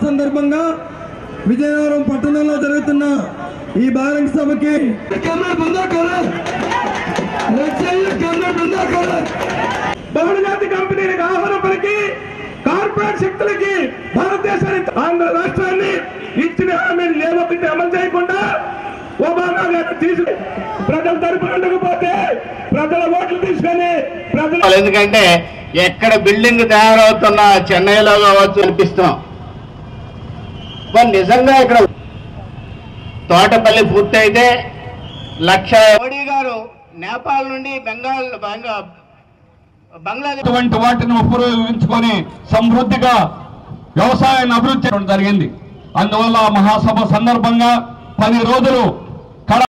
సందర్భంగా విజయనగరం పట్టణంలో జరుగుతున్న ఈ బహిరంగ సభకి బహుళజాతి కంపెనీలకు ఆహ్వానం పలికి కార్పొరేట్ శక్తులకి భారతదేశానికి ఆంధ్ర రాష్ట్రాన్ని ఇచ్చిన హామీలు ఏమొకటి అమలు చేయకుండా ఒబామా గారు తీసుకుని ప్రజల తరపున ఉండకపోతే ప్రజల ఓట్లు తీసుకొని ప్రజలు ఎందుకంటే ఎక్కడ బిల్డింగ్ తయారవుతున్నా చెన్నైలో కావచ్చు అనిపిస్తున్నాం. నిజంగా ఇక్కడ తోటపల్లి పూర్తయితే 1,00,000 మోడీ గారు నేపాల్ నుండి బంగ్లాదేశ్ వంటి వాటిని ఉపయోగించుకొని సమృద్ధిగా వ్యవసాయాన్ని అభివృద్ధి చేయడం జరిగింది. అందువల్ల మహాసభ సందర్భంగా 10 రోజులు